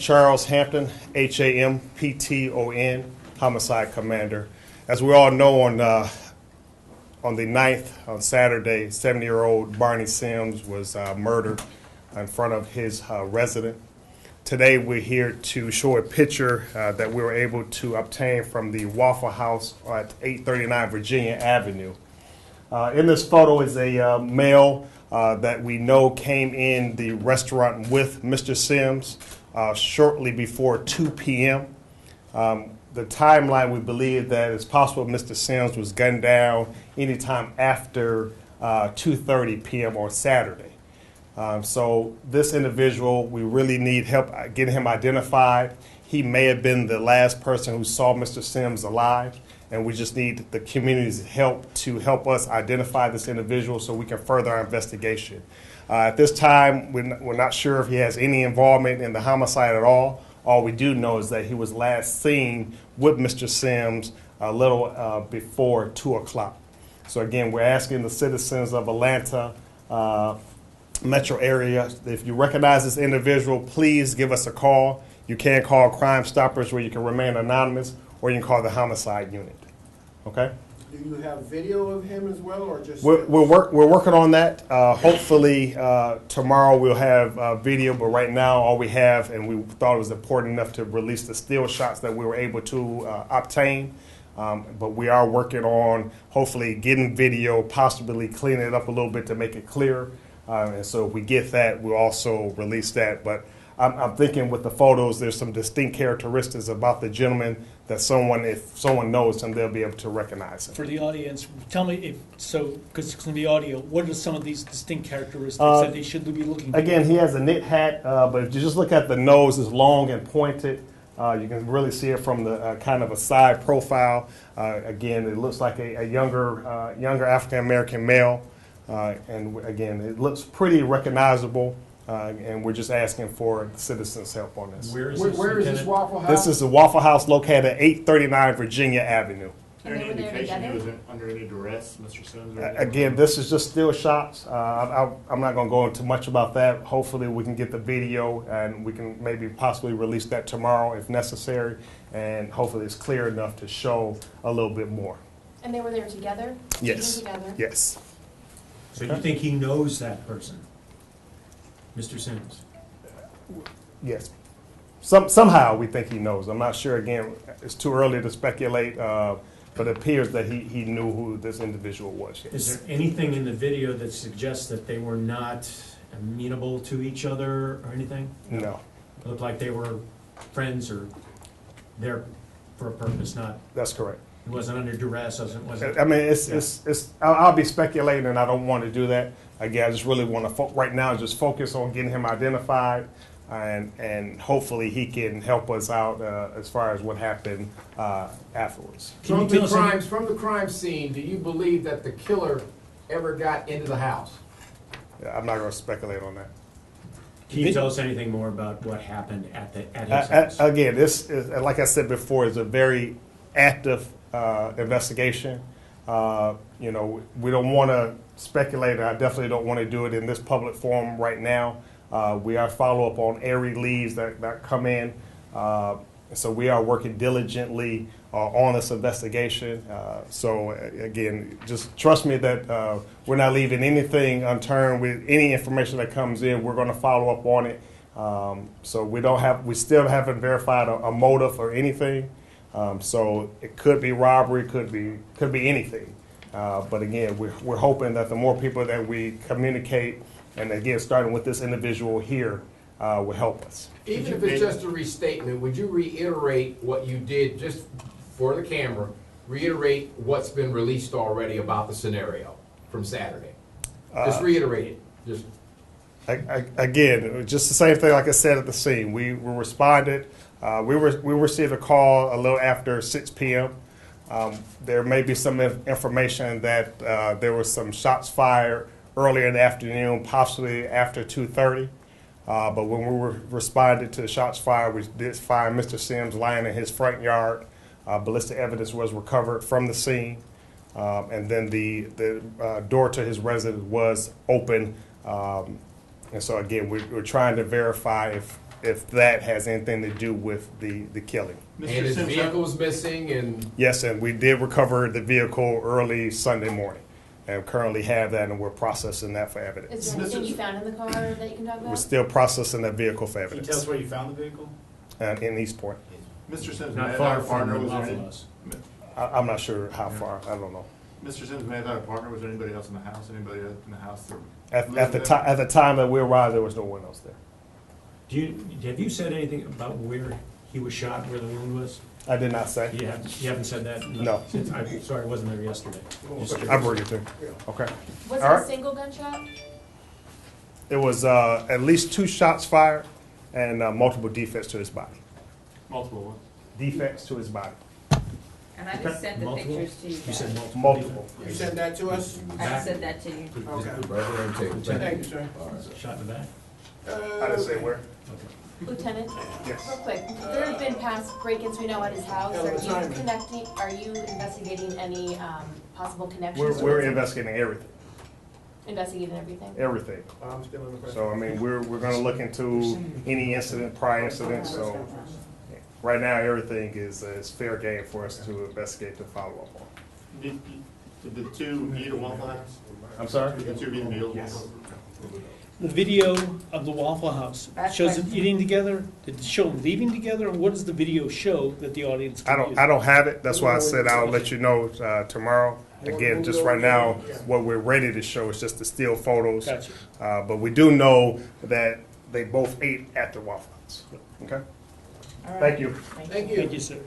Charles Hampton, Hampton, Homicide Commander. As we all know, on the 9th, on Saturday, 70-year-old Barney Sims was murdered in front of his resident. Today we're here to show a picture that we were able to obtain from the Waffle House at 839 Virginia Avenue. In this photo is a male that we know came in the restaurant with Mr. Sims shortly before 2 p.m. The timeline, we believe that it's possible Mr. Sims was gunned down anytime after 2:30 p.m. on Saturday. So this individual, we really need help getting him identified. He may have been the last person who saw Mr. Sims alive, and we just need the community's help to help us identify this individual so we can further our investigation. At this time, we're not sure if he has any involvement in the homicide at all. All we do know is that he was last seen with Mr. Sims a little before 2 o'clock. So again, we're asking the citizens of Atlanta metro area, if you recognize this individual, please give us a call. You can call Crime Stoppers where you can remain anonymous, or you can call the homicide unit. Okay? Do you have video of him as well, or just? We're working on that. Hopefully tomorrow we'll have video, but right now all we have, and we thought it was important enough to release the still shots that we were able to obtain. But we are working on hopefully getting video, possibly cleaning it up a little bit to make it clearer. And so if we get that, we'll also release that. But I'm thinking with the photos, there's some distinct characteristics about the gentleman that if someone knows him, they'll be able to recognize him. For the audience, tell me, because it's in the audio, what are some of these distinct characteristics that they should be looking for? Again, he has a knit hat, but if you just look at the nose, it's long and pointed. You can really see it from the kind of a side profile. Again, it looks like a younger African-American male. And again, it looks pretty recognizable, and we're just asking for the citizens' help on this. Where is this Waffle House? This is the Waffle House located at 839 Virginia Avenue. Is there any indication he was under any duress, Mr. Sims? Again, this is just still shots. I'm not going to go into much about that. Hopefully we can get the video, and we can maybe possibly release that tomorrow if necessary, and hopefully it's clear enough to show a little bit more. And they were there together? Yes. Together? Yes. So you think he knows that person, Mr. Sims? Yes. Somehow we think he knows. I'm not sure. Again, it's too early to speculate, but it appears that he knew who this individual was. Yes. Is there anything in the video that suggests that they were not amenable to each other or anything? No. It looked like they were friends or there for a purpose, not... That's correct. It wasn't under duress, wasn't I mean, I'll be speculating, and I don't want to do that. Again, I just really want to, right now, just focus on getting him identified, and hopefully he can help us out as far as what happened afterwards. From the crime scene, do you believe that the killer ever got into the house? I'm not going to speculate on that. Can you tell us anything more about what happened at his house? Again, this is, like I said before, is a very active investigation. We don't want to speculate, and I definitely don't want to do it in this public forum right now. We are follow up on every leads that come in. So we are working diligently on this investigation. So again, just trust me that we're not leaving anything unturned. With any information that comes in, we're going to follow up on it. So we still haven't verified a motive or anything. So it could be robbery, could be anything. But again, we're hoping that the more people that we communicate, and again, starting with this individual here, will help us. Even if it's just a restatement, would you reiterate what you did just for the camera, reiterate what's been released already about the scenario from Saturday? Just reiterate it. Again, just the same thing like I said at the scene. We responded. We received a call a little after 6 p.m. There may be some information that there was some shots fired earlier in the afternoon, possibly after 2:30. But when we responded to the shots fired, we did find Mr. Sims lying in his front yard. Ballistic evidence was recovered from the scene. And then the door to his residence was open. And so again, we're trying to verify if if that has anything to do with the killing. And Mr. his Sims, vehicle's missing and, Yes, and we did recover the vehicle early Sunday morning, and currently have that, and we're processing that for Is evidence. there anything you found in the car that you can talk We're about? still processing that vehicle for Can you tell us evidence where you found the vehicle? in East Point. Mr. Sims, may Not I far have a partner? from Was there Waffle any, House. I'm not sure how far, I don't know. Mr. Sims, may I have a partner? Was there anybody else in the house? Anybody in the house that At the time that we arrived, there was no one else there. Have you said anything about where he was shot, where the wound was? I did not say. You haven't said that? No. Since, I'm sorry, I wasn't there yesterday. Just I curious. bring it to you. Okay. Was it All a right. single gunshot? It was at least 2 shots fired and multiple defects to his body. multiple ones? Defects to his body. And I just sent the Multiple? pictures to you You said guys. Multiple. You sent that to us? I sent that to you. Okay. Lieutenant, Thank you, sir. shot in the back? I didn't say where. Lieutenant, Yes. real quick, there have been past break-ins we know at his house. Yeah, Are the you timing. investigating any possible connections? We're investigating everything. Investigating everything? Everything. I'm still in the press. So, I mean, we're gonna look into any incident, prior incidents, so right now, everything is fair game for us to investigate and follow up on. Did the two meet at Waffle House? I'm sorry? Did the two meet at Waffle Yes. House? The video of the Waffle House That's shows them right. eating together? Did it show them leaving together? Or what does the video show that the audience can use? I don't have it, that's why I said I'll let you know tomorrow. Again, just right now, what we're ready to show is just the still photos. Gotcha. But we do know that they both ate at the Waffle House. Okay? All right. Thank you. Thank you. Thank you, sir.